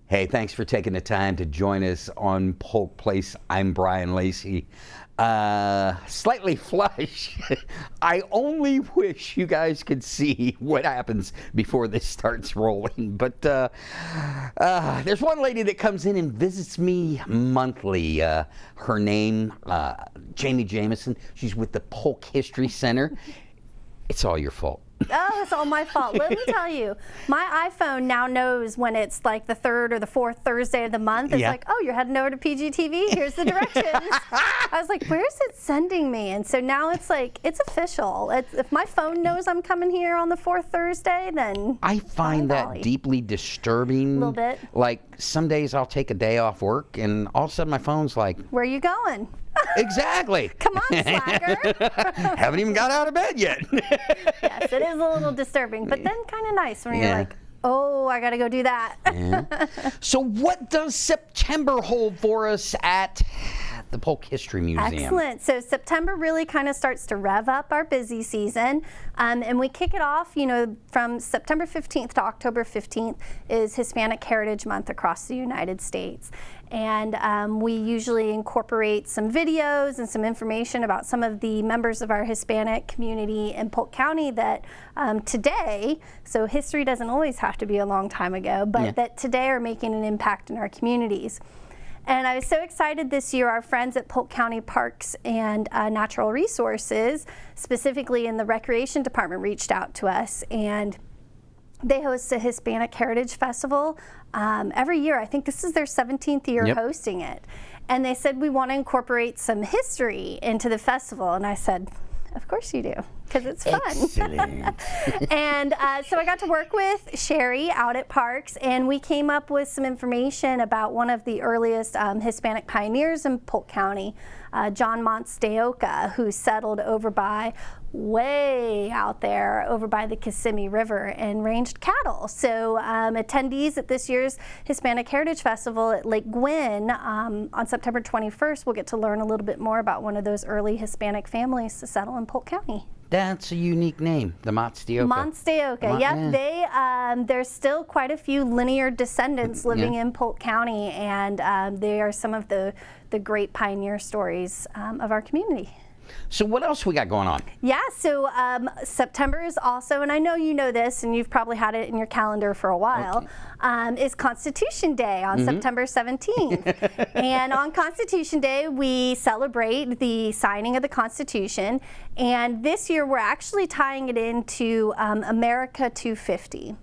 Hey, thanks for taking the time to join us on Polk Place. I'm Brian Lacey. Slightly flush. I only wish you guys could see what happens before this starts rolling. But there's one lady that comes in and visits me monthly. Her name, Jayme Jamison. She's with the Polk History Center. It's all your fault. Oh, it's all my fault. Let me tell you, my iPhone now knows when it's like the third or the fourth Thursday of the month. It's like, oh, you're heading over to PGTV. Here's the directions. I was like, where's it sending me? And so now it's like, it's official. If my phone knows I'm coming here on the fourth Thursday, then I find that deeply disturbing. A little bit. Like some days I'll take a day off work and all of a sudden my phone's like, where are you going? Exactly. Come on, slacker. Haven't even got out of bed yet. Yes, it is a little disturbing, but then kind of nice when you're like, oh, I got to go do that. So what does September hold for us at the Polk History Museum? Excellent. So September really kind of starts to rev up our busy season. And we kick it off, you know, from September 15th to October 15th is Hispanic Heritage Month across the United States. And we usually incorporate some videos and some information about some of the members of our Hispanic community in Polk County that today, so history doesn't always have to be a long time ago, but that today are making an impact in our communities. And I was so excited this year, our friends at Polk County Parks and Natural Resources, specifically in the Recreation Department, reached out to us, and they host a Hispanic Heritage Festival every year. I think this is their 17th year hosting it. And they said, we want to incorporate some history into the festival. And I said, of course you do, because it's fun. Excellent. And so I got to work with Sherry out at Parks, and we came up with some information about one of the earliest Hispanic pioneers in Polk County, John Monteoca, who settled over by way out there over by the Kissimmee River and ranged cattle. So attendees at this year's Hispanic Heritage Festival at Lake Gwynn on September 21st will get to learn a little bit more about one of those early Hispanic families to settle in Polk County. That's a unique name, the Monteoca. Monteoca, yep. There's still quite a few linear descendants living in Polk County, and they are some of the great pioneer stories of our community. So what else we got going on? Yeah, so September is also, and I know you know this, and you've probably had it in your calendar for a while, is Constitution Day on September 17th. And on Constitution Day, we celebrate the signing of the Constitution. And this year, we're actually tying it into America 250.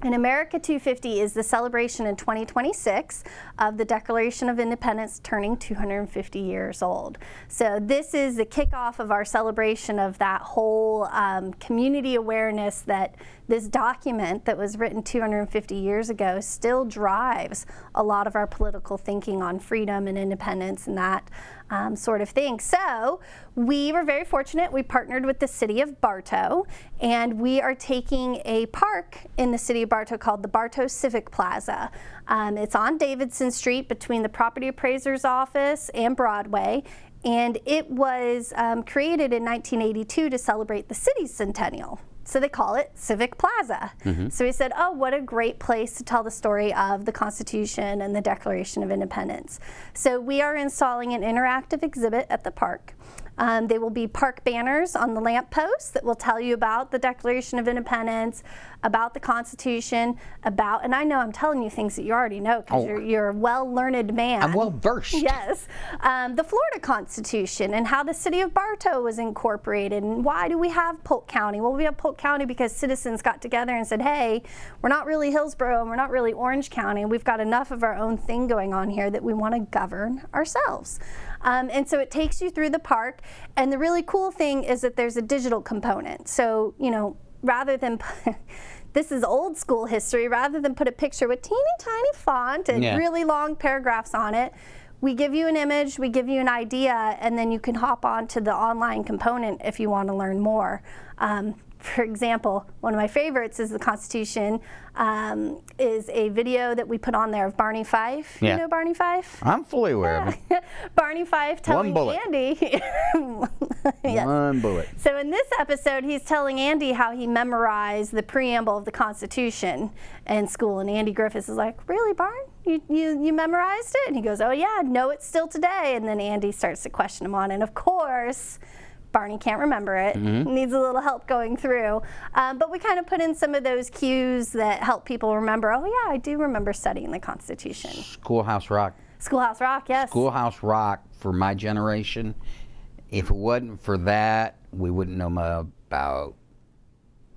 And America 250 is the celebration in 2026 of the Declaration of Independence turning 250 years old. So this is the kickoff of our celebration of that whole community awareness that this document that was written 250 years ago still drives a lot of our political thinking on freedom and independence and that sort of thing. So we were very fortunate. We partnered with the city of Bartow, and we are taking a park in the city of Bartow called the Bartow Civic Plaza. It's on Davidson Street between the Property Appraiser's Office and Broadway, and it was created in 1982 to celebrate the city's centennial. So they call it Civic Plaza. So we said, oh, what a great place to tell the story of the Constitution and the Declaration of Independence. So we are installing an interactive exhibit at the park. They will be park banners on the lampposts that will tell you about the Declaration of Independence, about the Constitution, about, and I know I'm telling you things that you already know because you're a well-learned man. I'm well-versed. Yes. The Florida Constitution and how the city of Bartow was incorporated, and why do we have Polk County? Well, we have Polk County because citizens got together and said, hey, we're not really Hillsborough and we're not really Orange County. We've got enough of our own thing going on here that we want to govern ourselves. And so it takes you through the park, and the really cool thing is that there's a digital component. So, you know, rather than, this is old school history, rather than put a picture with teeny tiny font and really long paragraphs on it, we give you an image, we give you an idea, and then you can hop on to the online component if you want to learn more. For example, one of my favorites is the Constitution, is a video that we put on there of Barney Fife. Yeah. You know Barney Fife? I'm fully aware of him. Barney Fife telling Andy. Yes. One bullet. So in this episode, he's telling Andy how he memorized the preamble of the Constitution in school. And Andy Griffiths is like, really, Barn? You memorized it? And he goes, oh, yeah, know it still today. And then Andy starts to question him on it. And of course, Barney can't remember it, needs a little help going through. But we kind of put in some of those cues that help people remember, oh yeah, I do remember studying the Constitution. Schoolhouse Rock. Schoolhouse Rock, yes. Schoolhouse Rock for my generation. If it wasn't for that, we wouldn't know about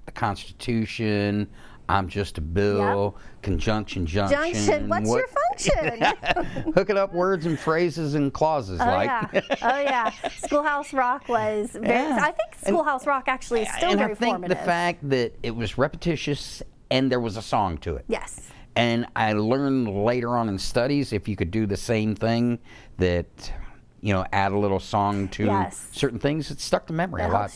the Constitution. I'm just a bill. Yep. Conjunction, junction. What's your function? Hooking up words and phrases and clauses. Yeah. Oh yeah. Schoolhouse Rock was very, I think Schoolhouse Rock actually is still very formative. And I think the fact that it was repetitious and there was a song to it. Yes. And I learned later on in studies, if you could do the same thing, that, you know, add a little song to certain things, it stuck to memory a lot.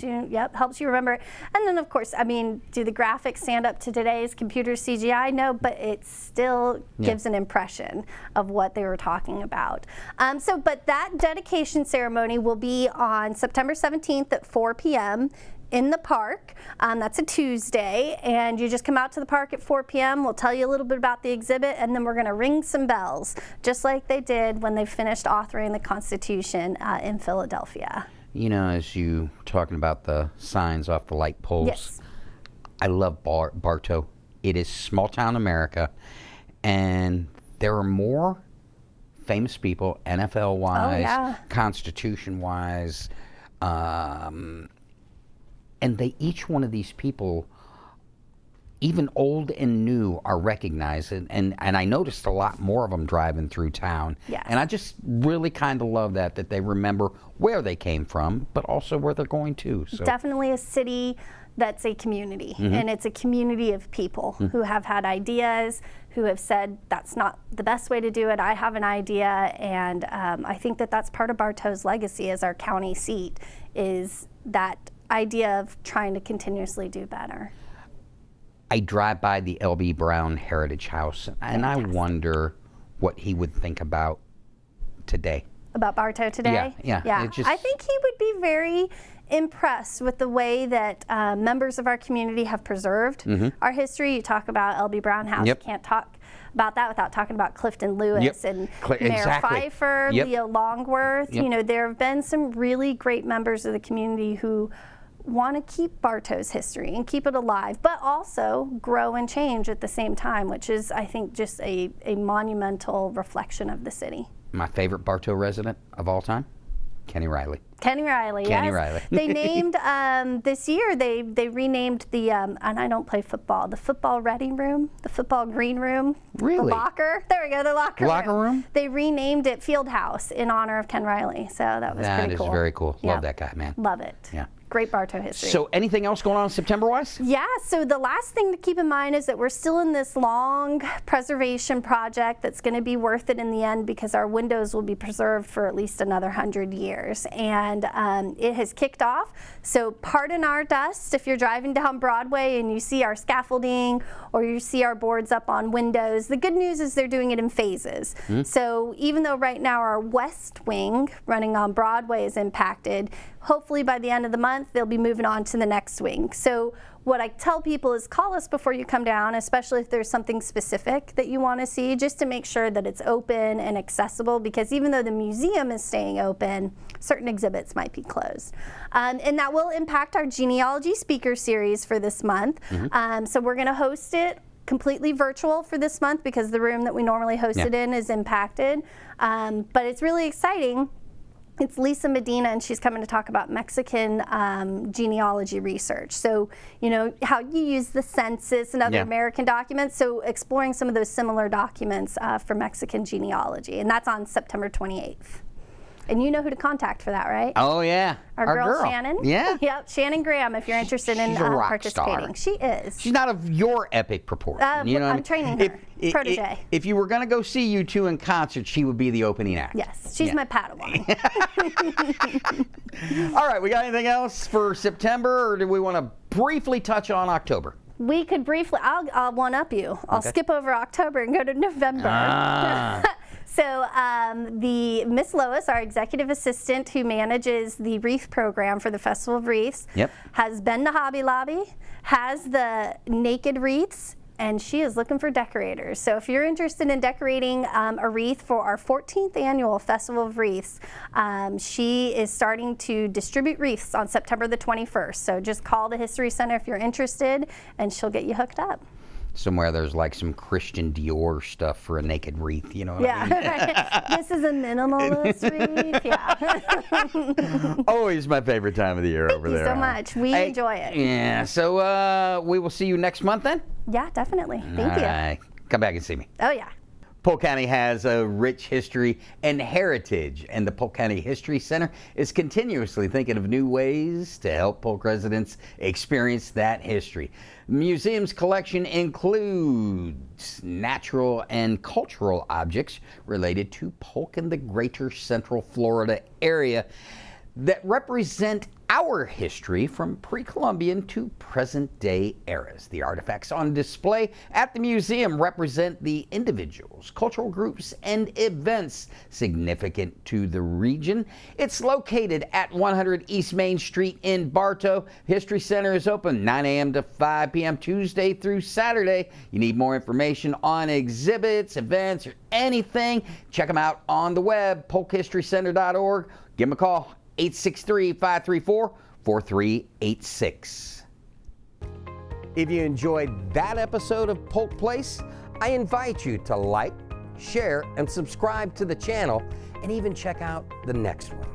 Helps you remember. And then, of course, I mean, do the graphics stand up to today's computer CGI? No, but it still gives an impression of what they were talking about. But that dedication ceremony will be on September 17th at 4 p.m. in the park. That's a Tuesday, and you just come out to the park at 4 p.m. We'll tell you a little bit about the exhibit, and then we're going to ring some bells, just like they did when they finished authoring the Constitution in Philadelphia. You know, as you talking about the signs off the light poles, I love Bartow. It is small town America, and there are more famous people, NFL-wise, Constitution-wise, and each one of these people, even old and new, are recognized. And I noticed a lot more of them driving through town. Yes. And I just really kind of love that they remember where they came from, but also where they're going to. So. Definitely a city that's a community. And it's a community of people who have had ideas, who have said, that's not the best way to do it, I have an idea. And I think that's part of Bartow's legacy as our county seat, is that idea of trying to continuously do better. I drive by the L.B. Brown Heritage House, and I wonder what he would think about today. About Bartow today? Yeah. I think he would be very impressed with the way that members of our community have preserved our history. You talk about L.B. Brown House, you can't talk about that without talking about Clifton Lewis and Mayor Pfeiffer, Leo Longworth. You know, there have been some really great members of the community who want to keep Bartow's history and keep it alive, but also grow and change at the same time, which is, I think, just a monumental reflection of the city. My favorite Bartow resident of all time? Kenny Riley. Kenny Riley, Kenny Riley. They named, this year, they renamed the, and I don't play football, the football ready room, the football green room. Really? The locker. There we go, the locker room. They renamed it Field House in honor of Ken Riley, so that was pretty cool. That is very cool. Love that guy, man. Love it. Yeah. Great Bartow history. So anything else going on September-wise? Yeah, so the last thing to keep in mind is that we're still in this long preservation project that's going to be worth it in the end, because our windows will be preserved for at least another 100 years. And it has kicked off, so pardon our dust if you're driving down Broadway and you see our scaffolding or you see our boards up on windows. The good news is they're doing it in phases. So even though right now our west wing running on Broadway is impacted, hopefully by the end of the month they'll be moving on to the next wing. So what I tell people is call us before you come down, especially if there's something specific that you want to see, just to make sure that it's open and accessible, because even though the museum is staying open, certain exhibits might be closed. And that will impact our genealogy speaker series for this month. So we're going to host it completely virtual for this month because the room that we normally host it in is impacted. But it's really exciting. It's Lisa Medina, and she's coming to talk about Mexican genealogy research. So, you know, how you use the census and other American documents, so exploring some of those similar documents for Mexican genealogy. And that's on September 28th. And you know who to contact for that, right? Oh, yeah. Our girl Shannon. Yeah. Yep, Shannon Graham, if you're interested in She's a rock participating. star. She is. She's not of your epic proportion. You know what I mean? I'm training her. Protege. If you were going to go see you two in concert, she would be the opening act. Yes, she's my Padawan. All right, we got anything else for September, or do we want to briefly touch on October? We could briefly, I'll one-up you. I'll skip over October and go to November. So the Miss Lois, our executive assistant who manages the wreath program for the Festival of Wreaths, has been to Hobby Lobby, has the naked wreaths, and she is looking for decorators. So if you're interested in decorating a wreath for our 14th annual Festival of Wreaths, she is starting to distribute wreaths on September the 21st. So just call the History Center if you're interested, and she'll get you hooked up. Somewhere there's like some Christian Dior stuff for a naked wreath, you know what I mean? Right. This is a minimalist wreath, Always my favorite time of the year over there. Thank you so much. We enjoy it. Yeah, so we will see you next month then? Yeah, definitely. Thank you. All right. Come back and see me. Oh, yeah. Polk County has a rich history and heritage, and the Polk County History Center is continuously thinking of new ways to help Polk residents experience that history. The museum's collection includes natural and cultural objects related to Polk and the greater Central Florida area that represent our history from pre-Columbian to present-day eras. The artifacts on display at the museum represent the individuals, cultural groups, and events significant to the region. It's located at 100 East Main Street in Bartow. History Center is open 9 a.m. to 5 p.m. Tuesday through Saturday. You need more information on exhibits, events, or anything, check them out on the web, polkhistorycenter.org. Give them a call. 863-534-4386. If you enjoyed that episode of Polk Place, I invite you to like, share, and subscribe to the channel, and even check out the next one.